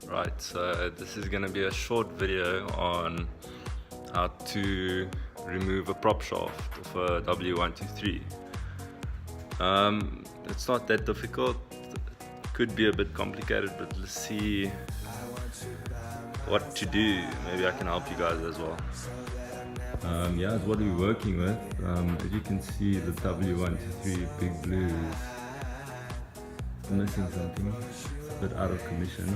Right, so this is going to be a short video on how to remove a prop shaft of a w123. It's not that difficult, it could be a bit complicated, but let's see what to do. Maybe I can help you guys as well. Yeah, it's what we're working with. As you can see, the w123 Big Blue is missing something. It's a bit out of commission.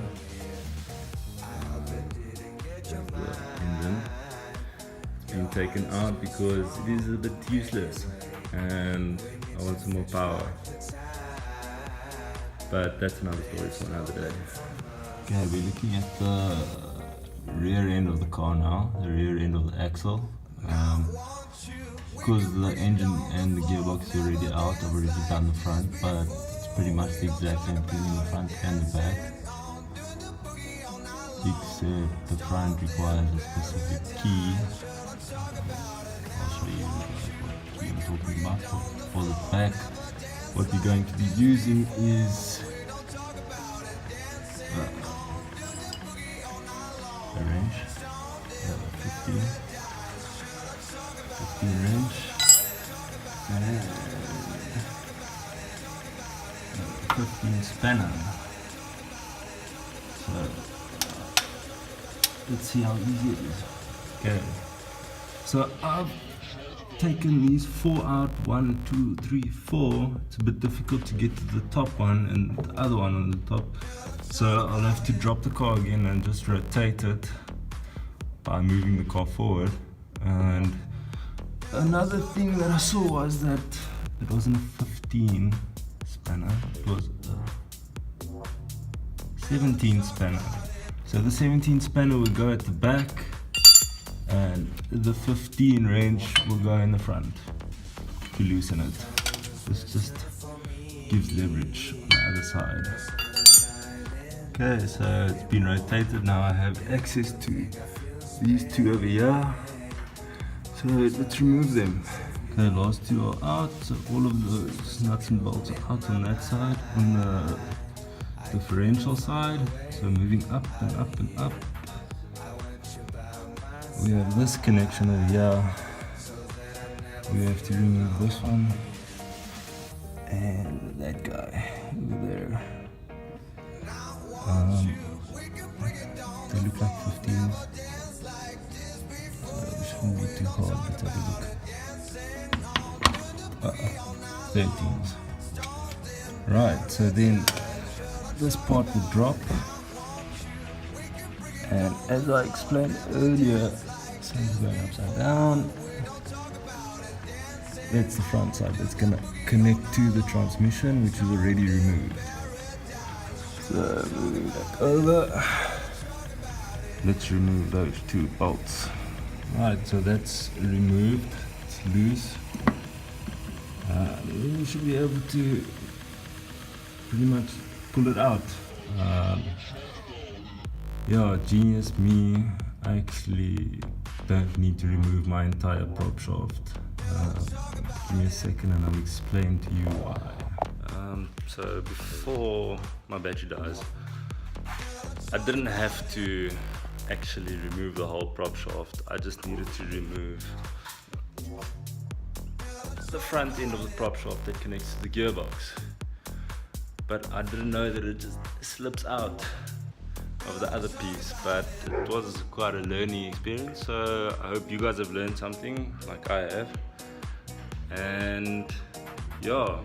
The engine, it's been taken out because it is a bit useless and I want some more power, but that's another story for another day. Okay, we're looking at the rear end of the car now, the rear end of the axle. Because the engine and the gearbox is already out, I've already done the front, but it's pretty much the exact same thing in the front and the back. Except the front requires a specific key. I'll show you what key I'm talking about. For the back, what we're going to be using is a wrench, 15 wrench, and 15 spanner. So let's see how easy it is. Okay, so I've taken these 4 out, 1, 2, 3, 4. It's a bit difficult to get to the top one and the other one on the top, so I'll have to drop the car again and just rotate it by moving the car forward. And another thing that I saw was that it wasn't a 15 spanner, it was a 17 spanner. So the 17 spanner will go at the back and the 15 wrench will go in the front to loosen it. This just gives leverage on the other side. Okay, so it's been rotated. Now I have access to these two over here. So let's remove them. Okay, last two are out. So all of those nuts and bolts are out on that side, on the differential side. So moving up and up and up. We have this connection over here. We have to remove this one and that guy over there. They look like 15s, so it shouldn't be too hard. Let's have a look. 13s. Right, so then this part will drop, and as I explained earlier, it's going upside down. That's the front side that's going to connect to the transmission, which is already removed. So moving back over, let's remove those two bolts. Right, so that's removed, it's loose. You should be able to pretty much pull it out. Yeah, genius me, I actually don't need to remove my entire prop shaft. Give me a second and I'll explain to you why. So before my battery dies, I didn't have to actually remove the whole prop shaft. I just needed to remove the front end of the prop shaft that connects to the gearbox. But I didn't know that it just slips out of the other piece, but it was quite a learning experience, so I hope you guys have learned something like I have. And yeah,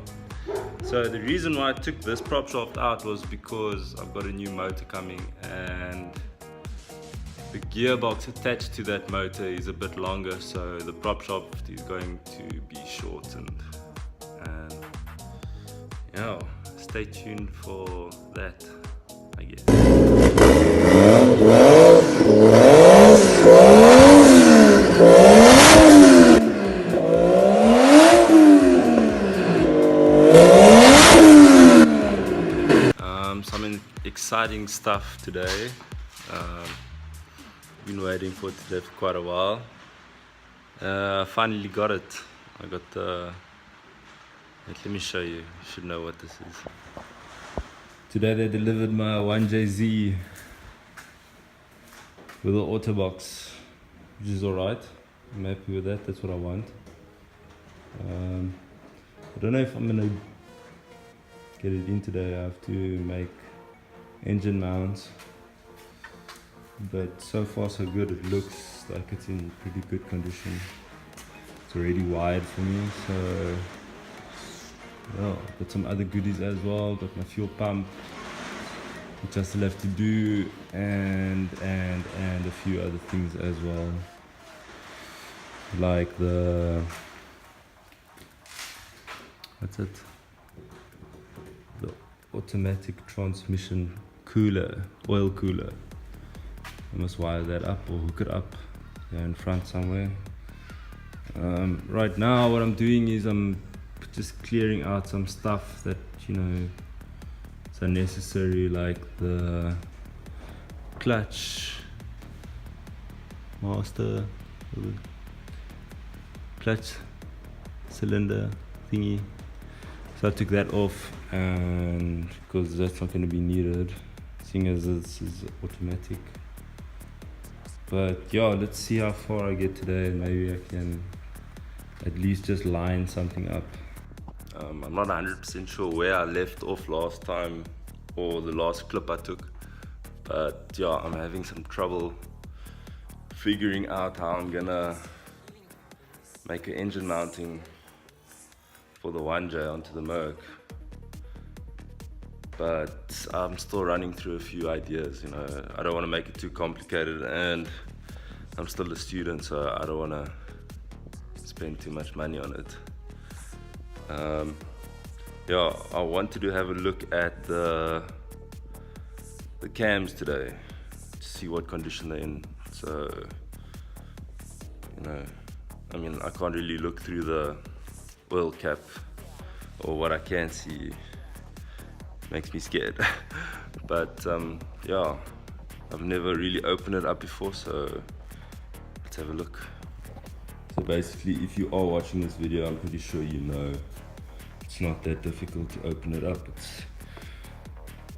so the reason why I took this prop shaft out was because I've got a new motor coming and the gearbox attached to that motor is a bit longer, so the prop shaft is going to be shortened. And yeah, stay tuned for that, I guess. Some exciting stuff today. Been waiting for it today for quite a while. Finally got it. I got the let me show you. You should know what this is. Today they delivered my 1JZ with the auto box, which is alright. I'm happy with that, that's what I want. I don't know if I'm gonna get it in today. I have to make engine mounts, but so far so good. It looks like it's in pretty good condition. It's already wired for me, so yeah, got some other goodies as well. Got my fuel pump, which I still have to do, and a few other things as well, like the, what's it, the automatic transmission cooler, oil cooler. I must wire that up or hook it up there in front somewhere. Right now what I'm doing is I'm just clearing out some stuff that, you know, it's unnecessary, like the clutch master, clutch cylinder thingy. So I took that off, and because that's not going to be needed, seeing as this is automatic. But yeah, let's see how far I get today. Maybe I can at least just line something up. I'm not 100% sure where I left off last time, or the last clip I took, but yeah, I'm having some trouble figuring out how I'm gonna make an engine mounting for the 1J onto the Merc. But I'm still running through a few ideas, you know. I don't want to make it too complicated, and I'm still a student, so I don't want to spend too much money on it. Yeah, I wanted to have a look at the cams today to see what condition they're in. So, you know, I mean, I can't really look through the oil cap, or what I can see makes me scared. But yeah, I've never really opened it up before, so let's have a look. So basically, if you are watching this video, I'm pretty sure you know it's not that difficult to open it up.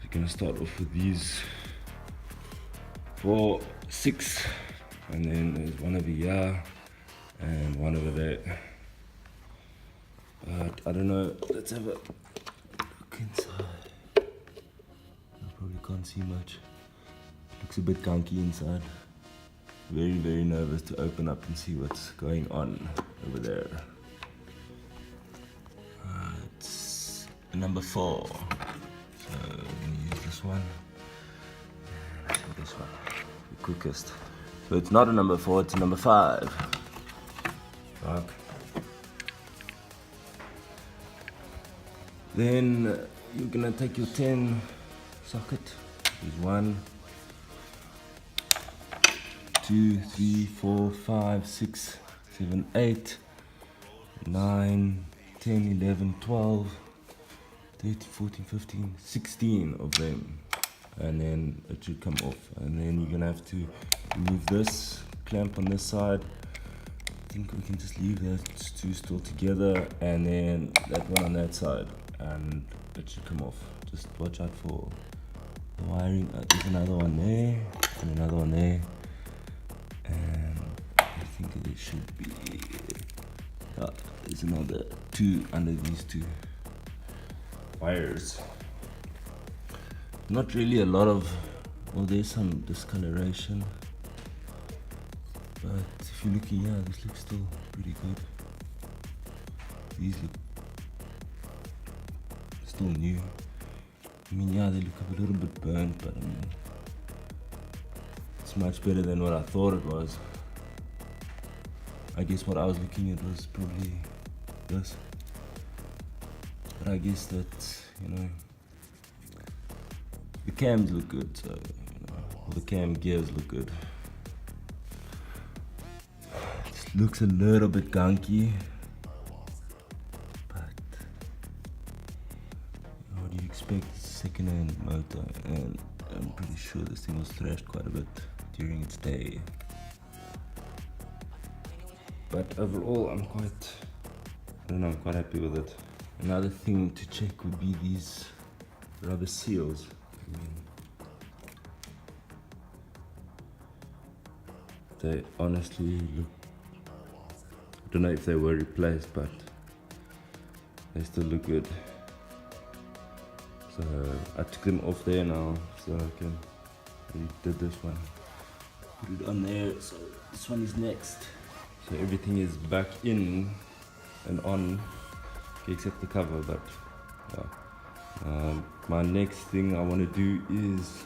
We're gonna start off with these 4, 6, and then there's one over here and one over there. But I don't know, let's have a look inside. I probably can't see much. Looks a bit gunky inside. Very, very nervous to open up and see what's going on over there. It's number 4. So I'm gonna use this one. And this one, the quickest. So it's not a number 4, it's a number 5. Fuck. Then you're gonna take your 10 socket. There's 1, 2, 3, 4, 5, 6, 7, 8, 9, 10, 11, 12, 13, 14, 15, 16 of them. And then it should come off. And then you're gonna have to remove this clamp on this side. I think we can just leave those two still together, and then that one on that side, and it should come off. Just watch out for the wiring. There's another one there, and another one there. And I think there should be, there's another 2 under these 2 wires. Not really a lot of, well, there's some discoloration, but if you look here, this looks still pretty good. These look still new. I mean, yeah, they look a little bit burnt, but I mean, it's much better than what I thought it was. I guess what I was looking at was probably this, but I guess that, you know, the cams look good, so, you know, the cam gears look good. This looks a little bit gunky, but what do you expect? It's a second-hand motor, and I'm pretty sure this thing was thrashed quite a bit during its day. But overall, I'm quite happy with it. Another thing to check would be these rubber seals. I mean, they honestly look, I don't know if they were replaced, but they still look good. So I took them off there now, so I can redid this one. Put it on there, so this one is next. So everything is back in and on, except the cover, but yeah. My next thing I want to do is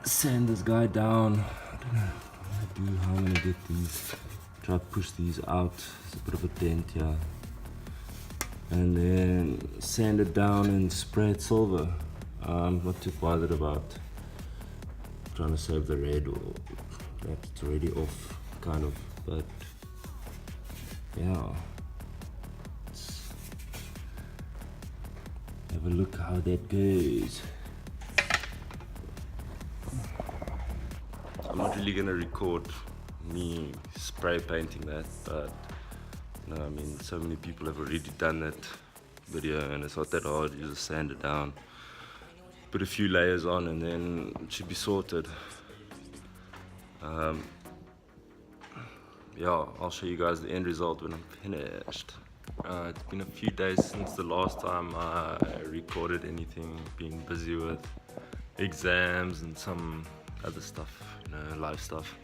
sand this guy down. I don't know what I'm gonna do, how I'm gonna get these, try to push these out. There's a bit of a dent here. And then sand it down and spray it silver. I'm not too bothered about trying to save the red, or that it's already off, kind of, but yeah. Let's have a look how that goes. I'm not really gonna record me spray painting that, but you know, I mean, so many people have already done that video and it's not that hard. You just sand it down, put a few layers on, and then it should be sorted. Yeah, I'll show you guys the end result when I'm finished. It's been a few days since the last time I recorded anything, been busy with exams and some other stuff, you know, life stuff,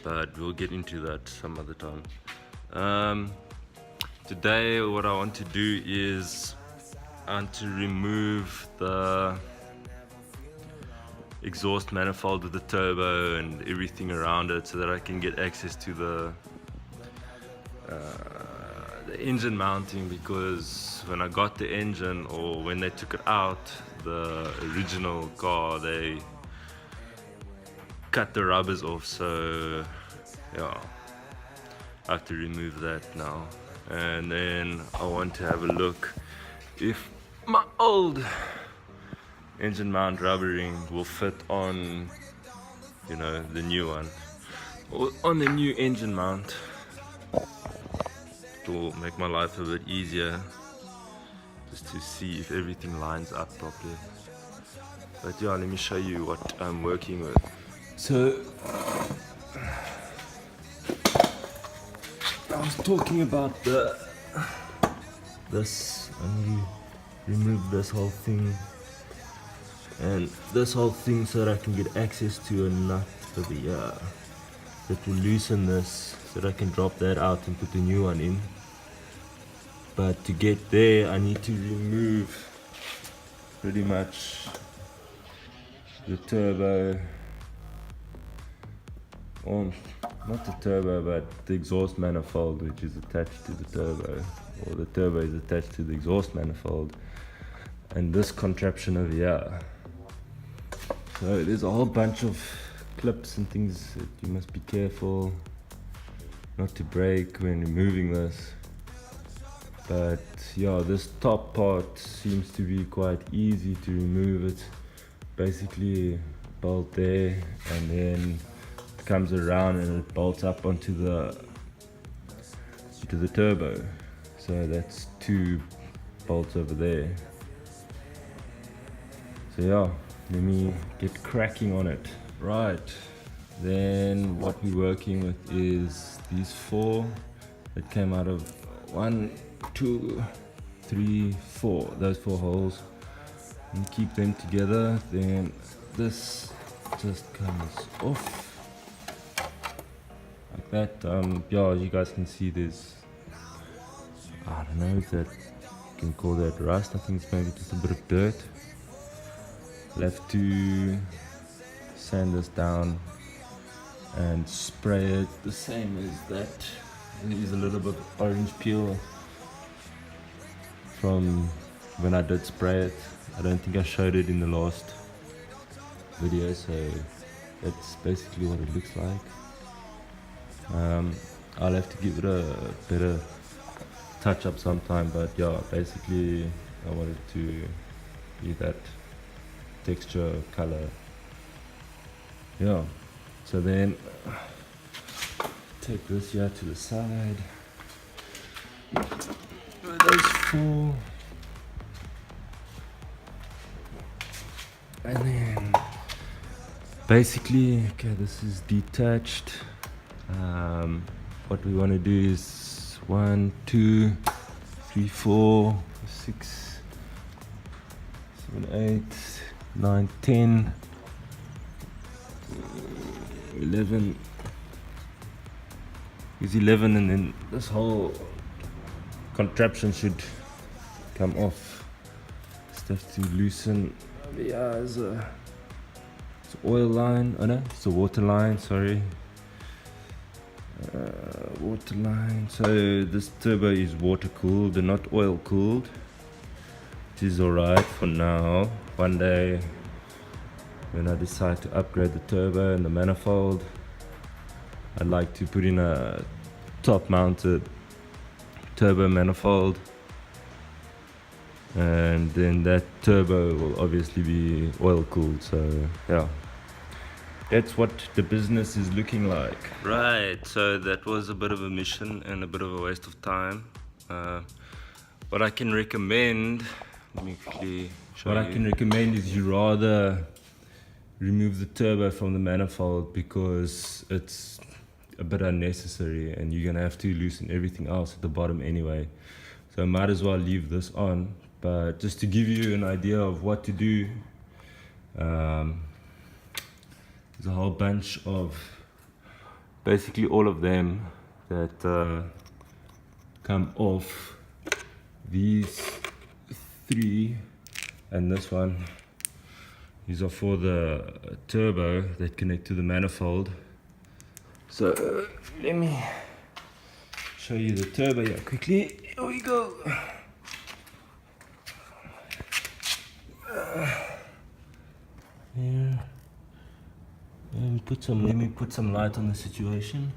but we'll get into that some other time. Today what I want to do is I want to remove the exhaust manifold with the turbo and everything around it, so that I can get access to the engine mounting, because when I got the engine, or when they took it out, the original car, they cut the rubbers off, so yeah, I have to remove that now. And then I want to have a look if my old engine mount rubbering will fit on, you know, the new one, or on the new engine mount. It will make my life a bit easier, just to see if everything lines up properly. But yeah, let me show you what I'm working with. So I was talking about this, and remove this whole thing and this whole thing, so that I can get access to a nut over here that will loosen this, so that I can drop that out and put the new one in. But to get there, I need to remove pretty much the turbo, or not the turbo, but the exhaust manifold, which is attached to the turbo, or the turbo is attached to the exhaust manifold, and this contraption over here. So there's a whole bunch of clips and things that you must be careful not to break when removing this. But yeah, this top part seems to be quite easy to remove. It basically bolt there, and then it comes around and it bolts up onto the turbo. So that's 2 bolts over there. So yeah, let me get cracking on it. Right, then what we're working with is these 4 that came out of 1, 2, 3, 4, those 4 holes, and keep them together. Then this just comes off like that. Yeah, you guys can see there's, I don't know if that you can call that rust. I think it's maybe just a bit of dirt. I'll have to sand this down and spray it the same as that, and use a little bit of orange peel from when I did spray it. I don't think I showed it in the last video, so that's basically what it looks like. I'll have to give it a better touch up sometime, but yeah, basically I wanted to be that texture, color. Yeah, so then take this here to the side. Those 4, and then Basically, okay, this is detached. What we want to do is 1, 2, 3, 4, 6, 7, 8, 9, 10, 11. Is 11, and then this whole contraption should come off. Just have to loosen. Yeah, it's an oil line. Oh no, it's a water line. Sorry. Water line. So this turbo is water cooled and not oil cooled, which is alright for now. One day when I decide to upgrade the turbo and the manifold, I'd like to put in a top mounted turbo manifold, and then that turbo will obviously be oil cooled. So yeah, that's what the business is looking like. Right, so that was a bit of a mission and a bit of a waste of time. What I can recommend, let me quickly show What you. I can recommend is you rather remove the turbo from the manifold, because it's a bit unnecessary and you're gonna have to loosen everything else at the bottom anyway. So I might as well leave this on. But just to give you an idea of what to do, there's a whole bunch of, basically all of them that come off. These 3 and this one, these are for the turbo that connect to the manifold. So let me show you the turbo here quickly. Here we go. Yeah. Let me put some light on the situation.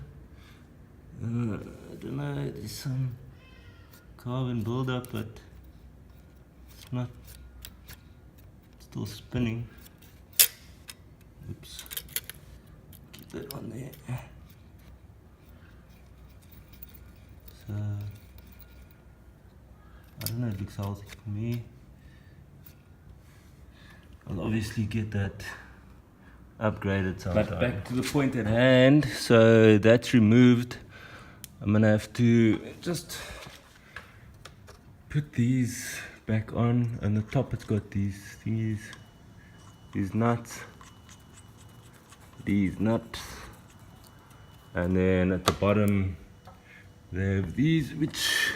I don't know, there's some carbon buildup, but it's not, still spinning. Oops. Keep that on there. So I don't know, it looks healthy for me. I'll obviously get that upgraded sometime. But back to the point at hand, so that's removed. I'm gonna have to just put these back on. On the top it's got these thingies, these nuts, and then at the bottom they have these, which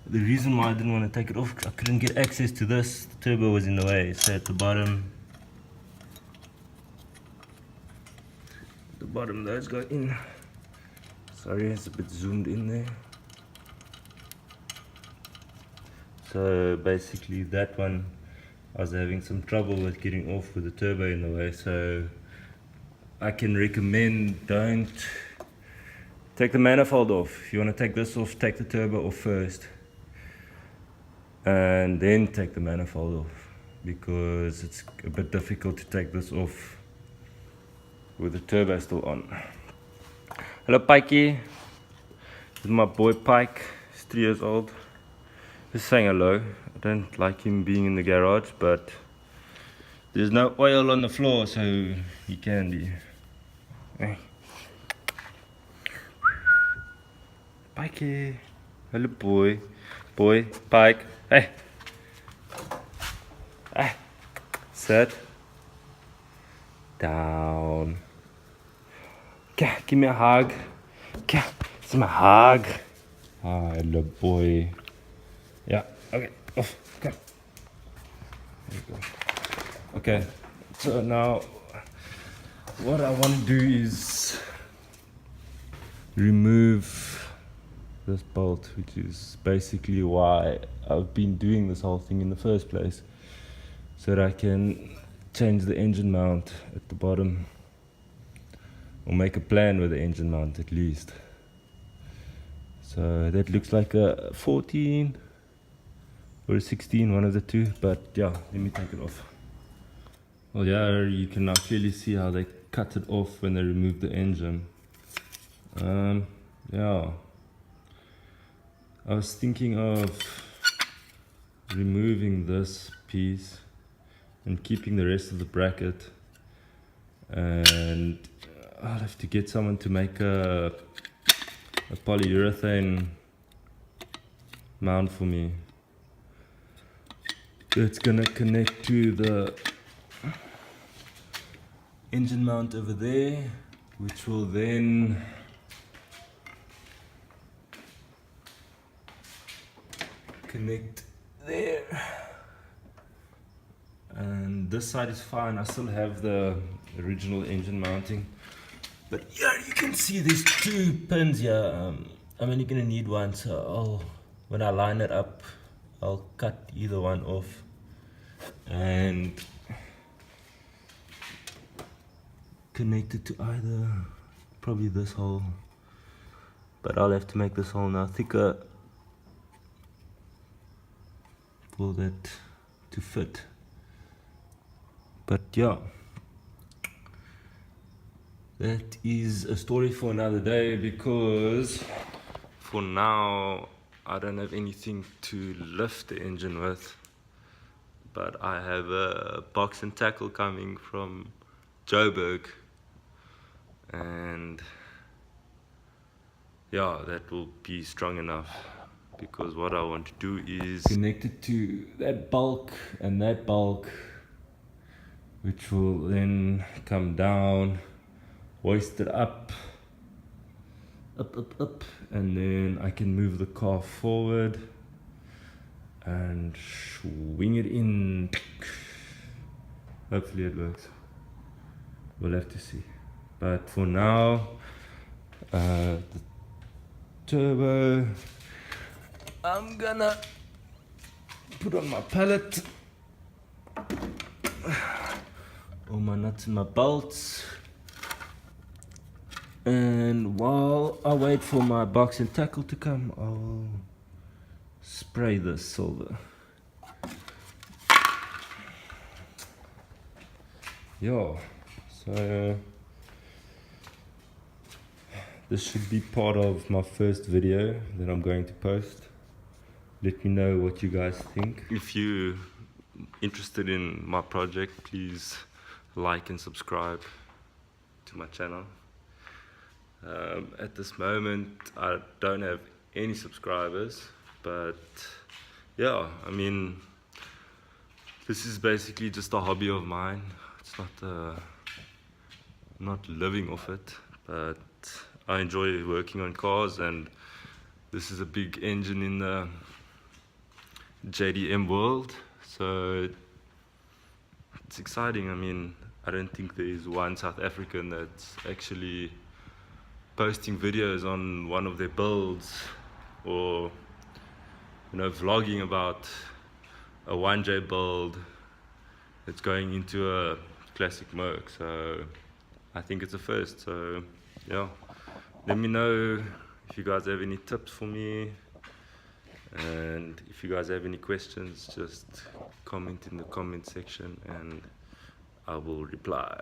the reason why I didn't want to take it off, I couldn't get access to this. The turbo was in the way. So at the bottom those go in. Sorry, it's a bit zoomed in there. So basically that one I was having some trouble with getting off with the turbo in the way. So I can recommend, don't take the manifold off. If you want to take this off, take the turbo off first, and then take the manifold off, because it's a bit difficult to take this off with the turbo still on. Hello Pikey, this is my boy Pike, he's 3 years old. Just saying hello. I don't like him being in the garage, but there's no oil on the floor, so he can be. Hey. Pikey, hello boy, Pike, hey. Hey, sit down. Okay, give me a hug. Okay, give me a hug. Ah, hello boy. Yeah, okay, off, okay. There you go. Okay, so now what I want to do is remove this bolt, which is basically why I've been doing this whole thing in the first place, so that I can change the engine mount at the bottom, or make a plan with the engine mount at least. So that looks like a 14 or a 16, one of the two, but yeah, let me take it off. Well, yeah, you can now clearly see how they cut it off when they removed the engine. Yeah, I was thinking of removing this piece and keeping the rest of the bracket, and I'll have to get someone to make a polyurethane mount for me. It's gonna connect to the engine mount over there, which will then connect there. And this side is fine. I still have the original engine mounting, but yeah, you can see there's two pins here. I'm only gonna need one, so when I line it up, I'll cut either one off and connect it to either, probably this hole, but I'll have to make this hole now thicker for that to fit. But yeah, that is a story for another day, because for now I don't have anything to lift the engine with, but I have a box and tackle coming from Joburg, and yeah, that will be strong enough, because what I want to do is connect it to that bulk and that bulk, which will then come down, hoist it up, and then I can move the car forward and swing it in. Hopefully it works. We'll have to see. But for now, the turbo, I'm gonna put on my pallet, all my nuts and my bolts, and while I wait for my box and tackle to come, I'll spray this silver. Yeah, so this should be part of my first video that I'm going to post. Let me know what you guys think. If you're interested in my project, please like and subscribe to my channel. At this moment I don't have any subscribers, but yeah, I mean, this is basically just a hobby of mine. It's not not living off it, but I enjoy working on cars, and this is a big engine in the JDM world, so it's exciting. I mean, I don't think there is one South African that's actually posting videos on one of their builds, or vlogging about a 1J build that's going into a classic Merc. So I think it's a first. So yeah, let me know if you guys have any tips for me, and if you guys have any questions, just comment in the comment section and I will reply.